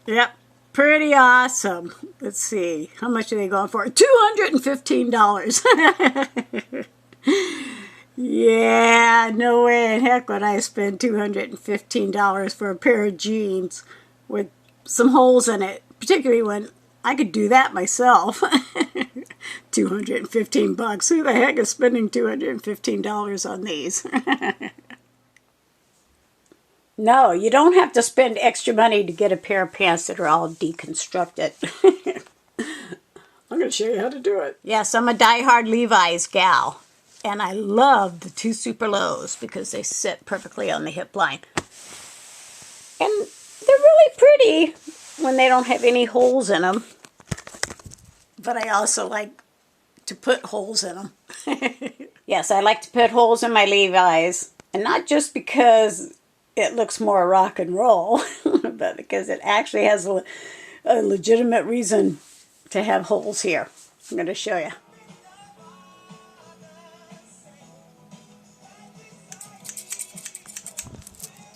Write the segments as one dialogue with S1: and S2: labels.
S1: Yep, pretty awesome. Let's see, how much are they going for? $215. Yeah, no way in heck would I spend $215 for a pair of jeans with some holes in it, particularly when I could do that myself. 215 bucks. Who the heck is spending $215 on these? No, you don't have to spend extra money to get a pair of pants that are all deconstructed. I'm going to show you how to do it. Yes, I'm a die-hard Levi's gal. And I love the two super lows because they sit perfectly on the hip line. And they're really pretty when they don't have any holes in them. But I also like to put holes in them. Yes, I like to put holes in my Levi's. And not just because it looks more rock and roll, but because it actually has a legitimate reason to have holes here. I'm going to show you.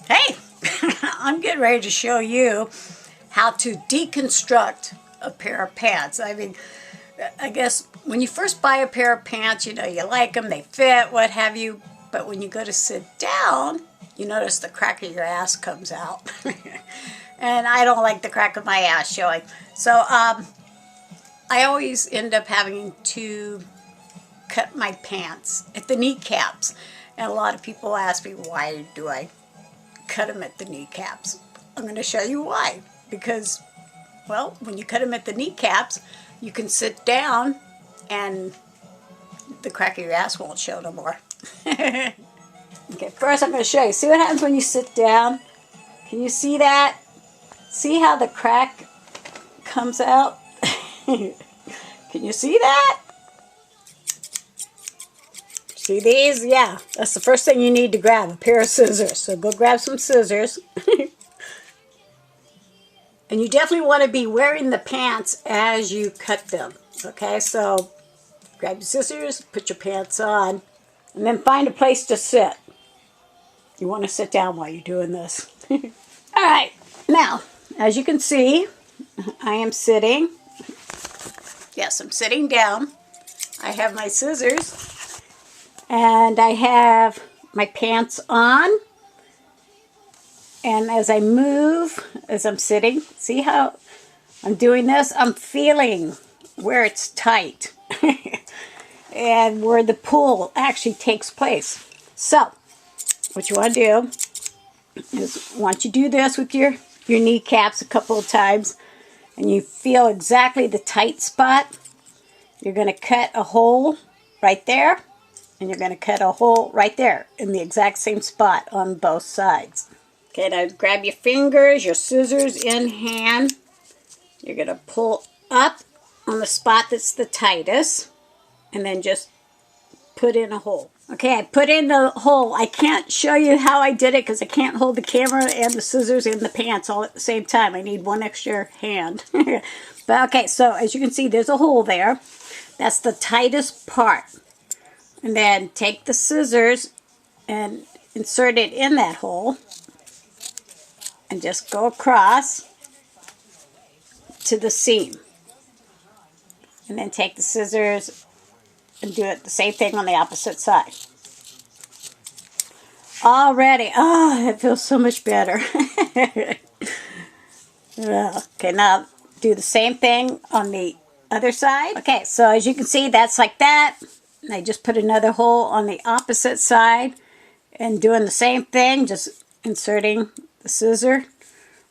S1: Hey, I'm getting ready to show you how to deconstruct a pair of pants. I mean, I guess when you first buy a pair of pants, you know, you like them, they fit, what have you. But when you go to sit down, you notice the crack of your ass comes out. And I don't like the crack of my ass showing. So I always end up having to cut my pants at the kneecaps. And a lot of people ask me, why do I cut them at the kneecaps? I'm going to show you why. Because, well, when you cut them at the kneecaps, you can sit down and the crack of your ass won't show no more. Okay, first I'm going to show you. See what happens when you sit down? Can you see that? See how the crack comes out? Can you see that? See these? Yeah, that's the first thing you need to grab, a pair of scissors. So go grab some scissors. And you definitely want to be wearing the pants as you cut them. Okay, so grab your scissors, put your pants on, and then find a place to sit. You want to sit down while you're doing this. All right, now, as you can see, I am sitting. Yes, I'm sitting down. I have my scissors, and I have my pants on. And as I move, as I'm sitting, see how I'm doing this? I'm feeling where it's tight and where the pull actually takes place. So, what you want to do is once you do this with your kneecaps a couple of times and you feel exactly the tight spot, you're going to cut a hole right there and you're going to cut a hole right there in the exact same spot on both sides. Okay, now grab your fingers, your scissors in hand. You're going to pull up on the spot that's the tightest and then just put in a hole. Okay, I put in the hole. I can't show you how I did it because I can't hold the camera and the scissors and the pants all at the same time. I need one extra hand. But okay, so as you can see, there's a hole there. That's the tightest part. And then take the scissors and insert it in that hole. And just go across to the seam. And then take the scissors and do it the same thing on the opposite side. Already, oh, that feels so much better. Okay, now do the same thing on the other side. Okay, so as you can see, that's like that. I just put another hole on the opposite side and doing the same thing, just inserting the scissor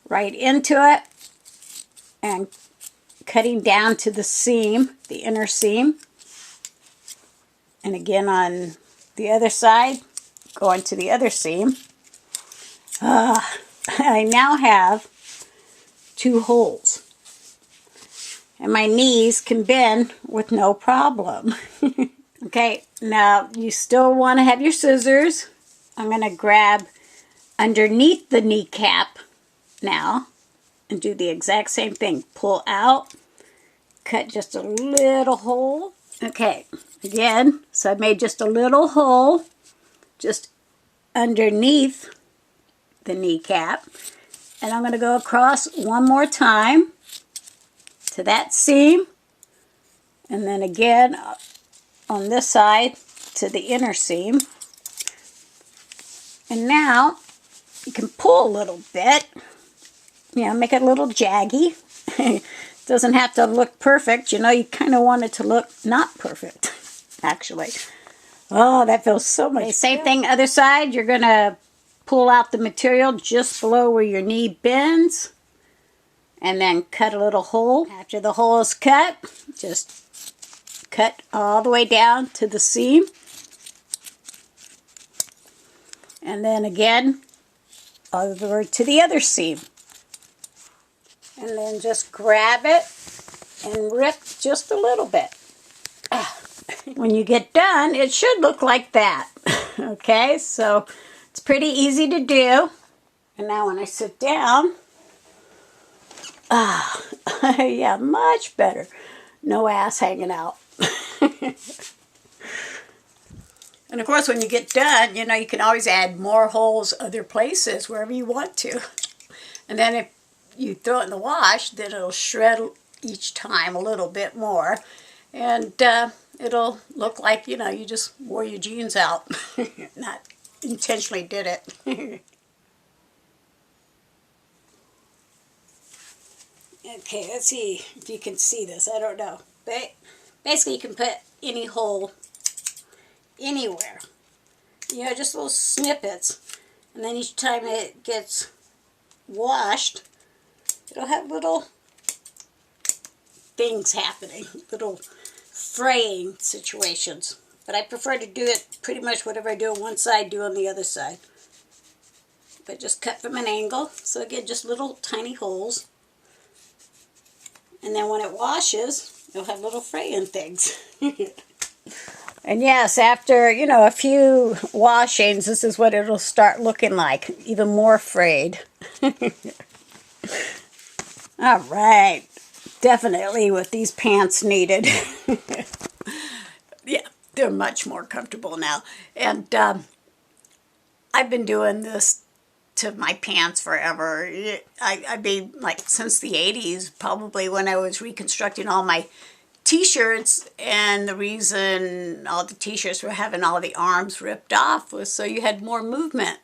S1: right into it and cutting down to the seam, the inner seam. And again on the other side, going to the other seam. I now have two holes. And my knees can bend with no problem. Okay, now you still want to have your scissors. I'm going to grab underneath the kneecap now and do the exact same thing. Pull out, cut just a little hole. Okay, again, so I made just a little hole just underneath the kneecap. And I'm going to go across one more time to that seam. And then again on this side to the inner seam. And now you can pull a little bit. You know, make it a little jaggy. Doesn't have to look perfect. You know, you kind of want it to look not perfect, actually. Oh, that feels so much better. Same thing, other side. You're going to pull out the material just below where your knee bends. And then cut a little hole. After the hole is cut, just cut all the way down to the seam. And then again, over to the other seam. And then just grab it and rip just a little bit. When you get done, it should look like that. Okay, so it's pretty easy to do. And now when I sit down, yeah, much better. No ass hanging out. And of course, when you get done, you know, you can always add more holes other places, wherever you want to. And then if you throw it in the wash, then it'll shred each time a little bit more. And it'll look like, you know, you just wore your jeans out. Not intentionally did it. Okay, let's see if you can see this. I don't know. But basically, you can put any hole anywhere. You know, just little snippets. And then each time it gets washed, it'll have little things happening, little fraying situations. But I prefer to do it pretty much whatever I do on one side, do on the other side. But just cut from an angle. So again, just little tiny holes. And then when it washes, it'll have little fraying things. And yes, after, you know, a few washings, this is what it'll start looking like. Even more frayed. All right. Definitely what these pants needed. Yeah, they're much more comfortable now. And I've been doing this to my pants forever. I mean, like since the 80s, probably, when I was reconstructing all my t-shirts, and the reason all the t-shirts were having all the arms ripped off was so you had more movement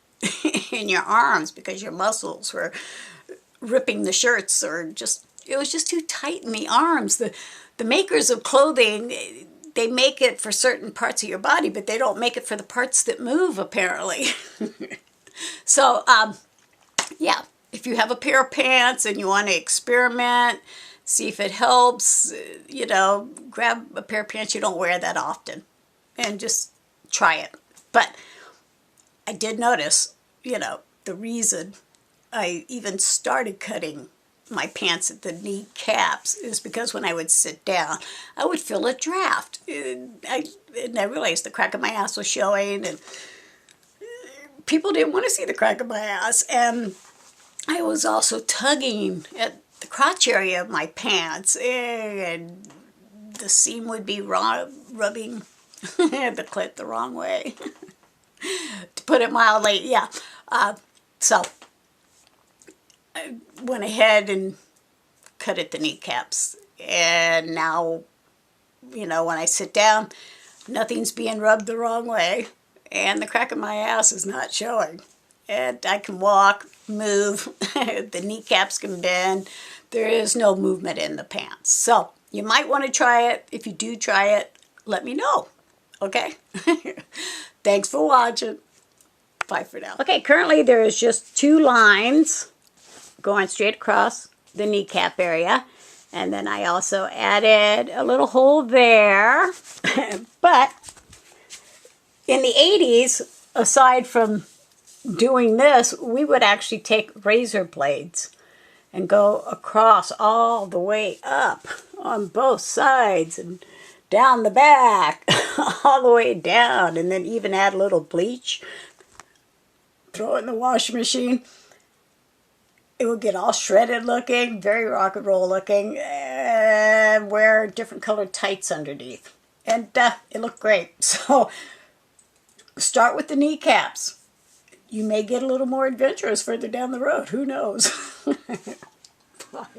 S1: in your arms because your muscles were ripping the shirts, or just, it was just too tight in the arms. The makers of clothing, they make it for certain parts of your body, but they don't make it for the parts that move, apparently. So, yeah, if you have a pair of pants and you want to experiment, see if it helps, you know, grab a pair of pants you don't wear that often and just try it. But I did notice, you know, the reason I even started cutting my pants at the knee caps is because when I would sit down, I would feel a draft. And I realized the crack of my ass was showing, and people didn't want to see the crack of my ass. And I was also tugging at the crotch area of my pants, and the seam would be rubbing the clit the wrong way, to put it mildly. Yeah. So I went ahead and cut at the kneecaps, and now, you know, when I sit down, nothing's being rubbed the wrong way, and the crack of my ass is not showing. And I can walk, move, the kneecaps can bend. There is no movement in the pants. So you might want to try it. If you do try it, let me know. Okay? Thanks for watching. Bye for now. Okay, currently there is just 2 lines going straight across the kneecap area. And then I also added a little hole there. But in the 80s, aside from doing this, we would actually take razor blades and go across all the way up on both sides and down the back, all the way down, and then even add a little bleach, throw it in the washing machine. It would get all shredded looking, very rock and roll looking, and wear different colored tights underneath. And it looked great. So start with the kneecaps. You may get a little more adventurous further down the road. Who knows? But